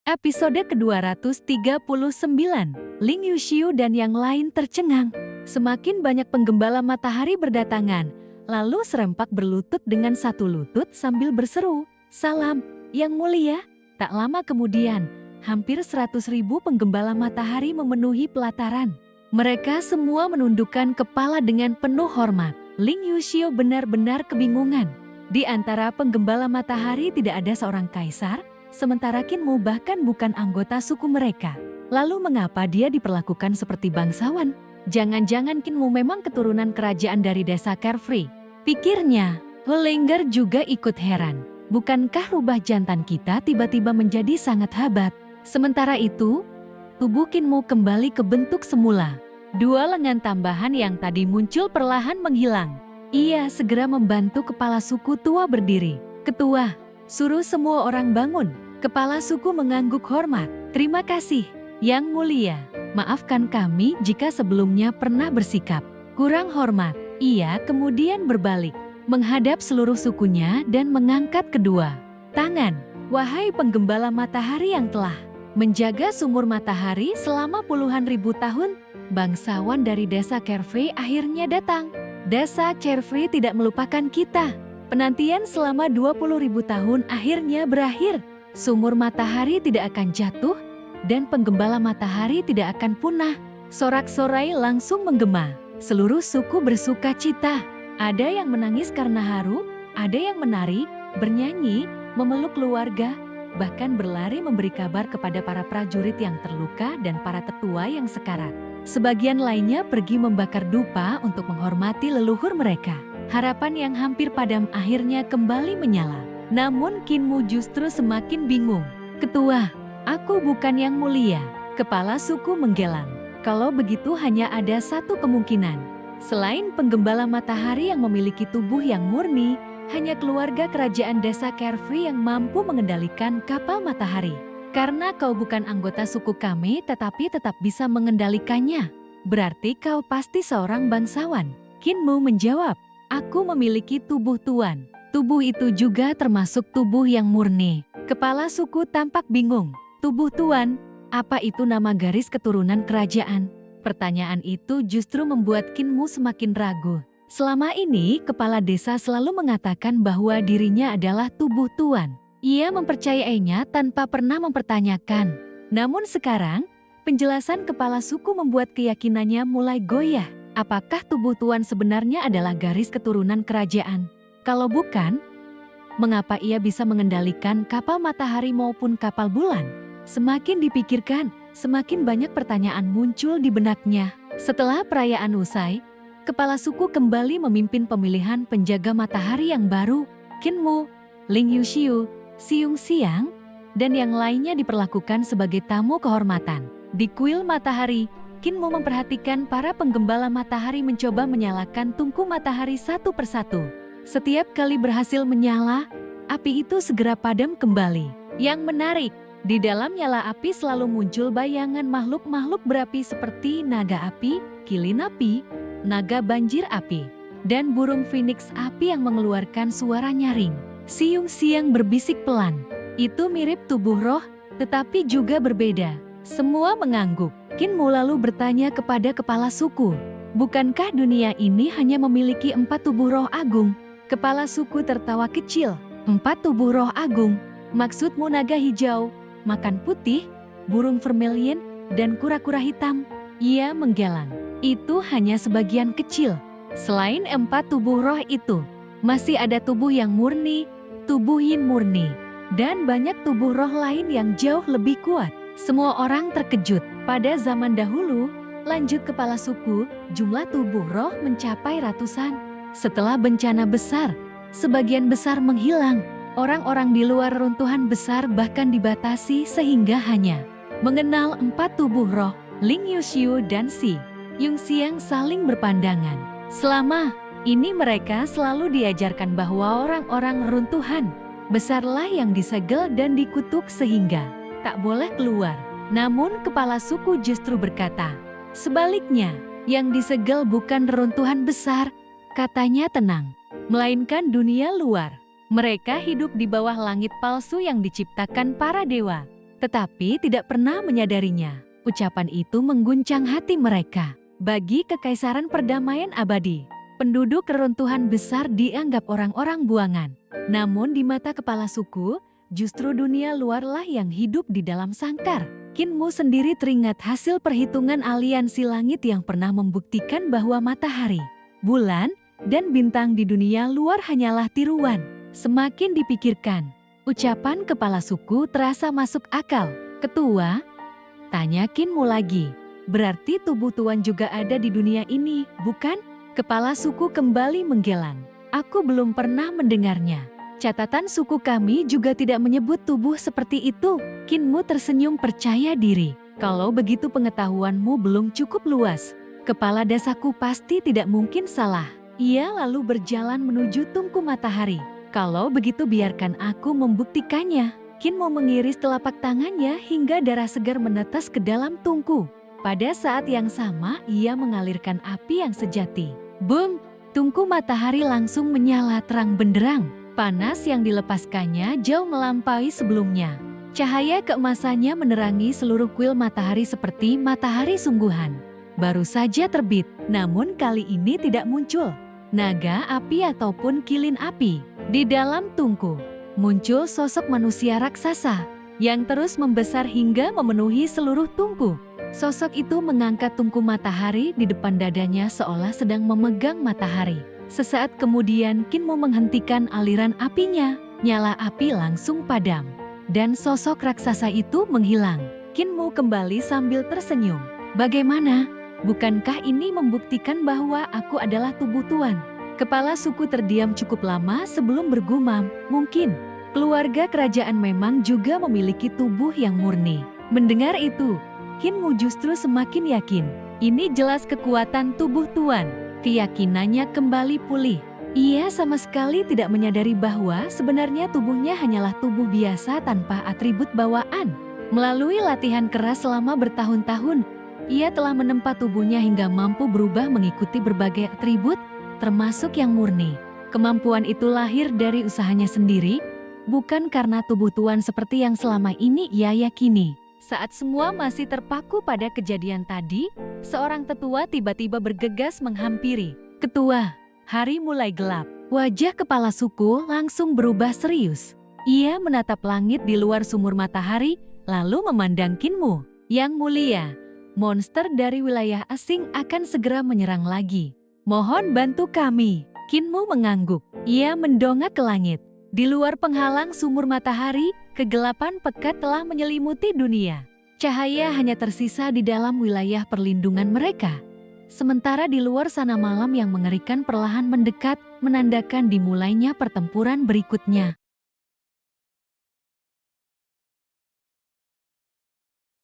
Episode ke-239, Ling Yuxiu dan yang lain tercengang. Semakin banyak penggembala matahari berdatangan, lalu serempak berlutut dengan satu lutut sambil berseru, "Salam, Yang Mulia." Tak lama kemudian, hampir 100.000 penggembala matahari memenuhi pelataran. Mereka semua menundukkan kepala dengan penuh hormat. Ling Yuxiu benar-benar kebingungan. Di antara penggembala matahari tidak ada seorang kaisar, sementara Qin Mu bahkan bukan anggota suku mereka. Lalu mengapa dia diperlakukan seperti bangsawan? Jangan-jangan Qin Mu memang keturunan kerajaan dari desa Carefree. Pikirnya, Hollinger juga ikut heran. Bukankah rubah jantan kita tiba-tiba menjadi sangat hebat? Sementara itu, tubuh Qin Mu kembali ke bentuk semula. Dua lengan tambahan yang tadi muncul perlahan menghilang. Ia segera membantu kepala suku tua berdiri. "Ketua, suruh semua orang bangun." Kepala suku mengangguk hormat. "Terima kasih, Yang Mulia. Maafkan kami jika sebelumnya pernah bersikap kurang hormat." Ia kemudian berbalik, menghadap seluruh sukunya dan mengangkat kedua tangan. "Wahai penggembala matahari yang telah menjaga sumur matahari selama puluhan ribu tahun, bangsawan dari desa Carefree akhirnya datang. Desa Carefree tidak melupakan kita. Penantian selama 20.000 tahun akhirnya berakhir. Sumur matahari tidak akan jatuh, dan penggembala matahari tidak akan punah." Sorak-sorai langsung menggema. Seluruh suku bersuka cita. Ada yang menangis karena haru, ada yang menari, bernyanyi, memeluk keluarga, bahkan berlari memberi kabar kepada para prajurit yang terluka dan para tetua yang sekarat. Sebagian lainnya pergi membakar dupa untuk menghormati leluhur mereka. Harapan yang hampir padam akhirnya kembali menyala. Namun Qin Mu justru semakin bingung. "Ketua, aku bukan Yang Mulia." Kepala suku menggelang. Kalau begitu hanya ada satu kemungkinan. Selain penggembala matahari yang memiliki tubuh yang murni, hanya keluarga kerajaan desa Carefree yang mampu mengendalikan kapal matahari. "Karena kau bukan anggota suku kami tetapi tetap bisa mengendalikannya, berarti kau pasti seorang bangsawan." Qin Mu menjawab, "Aku memiliki tubuh tuan. Tubuh itu juga termasuk tubuh yang murni." Kepala suku tampak bingung. "Tubuh tuan, apa itu nama garis keturunan kerajaan?" Pertanyaan itu justru membuat Qin Mu semakin ragu. Selama ini, kepala desa selalu mengatakan bahwa dirinya adalah tubuh tuan. Ia mempercayainya tanpa pernah mempertanyakan. Namun sekarang, penjelasan kepala suku membuat keyakinannya mulai goyah. Apakah tubuh tuan sebenarnya adalah garis keturunan kerajaan? Kalau bukan, mengapa ia bisa mengendalikan kapal matahari maupun kapal bulan? Semakin dipikirkan, semakin banyak pertanyaan muncul di benaknya. Setelah perayaan usai, kepala suku kembali memimpin pemilihan penjaga matahari yang baru. Qin Mu, Ling Yuxiu, Siung Xiang, dan yang lainnya diperlakukan sebagai tamu kehormatan. Di kuil matahari, Qin Mu memperhatikan para penggembala matahari mencoba menyalakan tungku matahari satu persatu. Setiap kali berhasil menyala, api itu segera padam kembali. Yang menarik, di dalam nyala api selalu muncul bayangan makhluk-makhluk berapi seperti naga api, kilin api, naga banjir api, dan burung phoenix api yang mengeluarkan suara nyaring. Siung Xiang berbisik pelan, "Itu mirip tubuh roh, tetapi juga berbeda." Semua mengangguk. Qin Mu lalu bertanya kepada kepala suku, "Bukankah dunia ini hanya memiliki 4 tubuh roh agung?" Kepala suku tertawa kecil. "4 tubuh roh agung? Maksudmu naga hijau, makan putih, burung vermilion, dan kura-kura hitam?" Ia menggelang. "Itu hanya sebagian kecil. Selain 4 tubuh roh itu, masih ada tubuh yang murni, tubuh yin murni, dan banyak tubuh roh lain yang jauh lebih kuat." Semua orang terkejut. Pada zaman dahulu, lanjut kepala suku, jumlah tubuh roh mencapai ratusan. Setelah bencana besar, sebagian besar menghilang. Orang-orang di luar runtuhan besar bahkan dibatasi sehingga hanya mengenal 4 tubuh roh. Ling Yuxiu dan Siung Xiang saling berpandangan. Selama ini mereka selalu diajarkan bahwa orang-orang runtuhan besarlah yang disegel dan dikutuk sehingga tak boleh keluar. Namun kepala suku justru berkata, sebaliknya, yang disegel bukan reruntuhan besar, katanya tenang, melainkan dunia luar. Mereka hidup di bawah langit palsu yang diciptakan para dewa. tetapi tidak pernah menyadarinya. Ucapan itu mengguncang hati mereka. Bagi Kekaisaran Perdamaian Abadi, penduduk reruntuhan besar dianggap orang-orang buangan. Namun di mata kepala suku, justru dunia luarlah yang hidup di dalam sangkar. Kinmu sendiri teringat hasil perhitungan aliansi langit yang pernah membuktikan bahwa matahari, bulan, dan bintang di dunia luar hanyalah tiruan. Semakin dipikirkan, ucapan kepala suku terasa masuk akal. Ketua, tanya Kinmu lagi, berarti tubuh Tuan juga ada di dunia ini, bukan? Kepala suku kembali menggelang. Aku belum pernah mendengarnya. Catatan suku kami juga tidak menyebut tubuh seperti itu. Kinmu tersenyum percaya diri. Kalau begitu pengetahuanmu belum cukup luas. Kepala dasaku pasti tidak mungkin salah. Ia lalu berjalan menuju tungku matahari. Kalau begitu biarkan aku membuktikannya. Kinmu mengiris telapak tangannya hingga darah segar menetes ke dalam tungku. Pada saat yang sama ia mengalirkan api yang sejati. Boom! Tungku matahari langsung menyala terang benderang. Panas yang dilepaskannya jauh melampaui sebelumnya. Cahaya keemasannya menerangi seluruh kuil matahari seperti matahari sungguhan. Baru saja terbit, namun kali ini tidak muncul naga api ataupun kilin api. Di dalam tungku, muncul sosok manusia raksasa yang terus membesar hingga memenuhi seluruh tungku. Sosok itu mengangkat tungku matahari di depan dadanya seolah sedang memegang matahari. Sesaat kemudian Kinmu menghentikan aliran apinya, nyala api langsung padam. Dan sosok raksasa itu menghilang. Kinmu kembali sambil tersenyum. Bagaimana? Bukankah ini membuktikan bahwa aku adalah tubuh Tuan? Kepala suku terdiam cukup lama sebelum bergumam, mungkin keluarga kerajaan memang juga memiliki tubuh yang murni. Mendengar itu, Kinmu justru semakin yakin. Ini jelas kekuatan tubuh Tuan. Keyakinannya kembali pulih. Ia sama sekali tidak menyadari bahwa sebenarnya tubuhnya hanyalah tubuh biasa tanpa atribut bawaan. Melalui latihan keras selama bertahun-tahun, ia telah menempa tubuhnya hingga mampu berubah mengikuti berbagai atribut, termasuk yang murni. Kemampuan itu lahir dari usahanya sendiri, bukan karena tubuh Tuan seperti yang selama ini ia yakini. Saat semua masih terpaku pada kejadian tadi, seorang tetua tiba-tiba bergegas menghampiri. Ketua, hari mulai gelap. Wajah kepala suku langsung berubah serius. Ia menatap langit di luar sumur matahari, lalu memandang Kinmu. Yang mulia, monster dari wilayah asing akan segera menyerang lagi. Mohon bantu kami. Kinmu mengangguk. Ia mendongak ke langit. Di luar penghalang sumur matahari, kegelapan pekat telah menyelimuti dunia. Cahaya hanya tersisa di dalam wilayah perlindungan mereka. Sementara di luar sana malam yang mengerikan perlahan mendekat, menandakan dimulainya pertempuran berikutnya.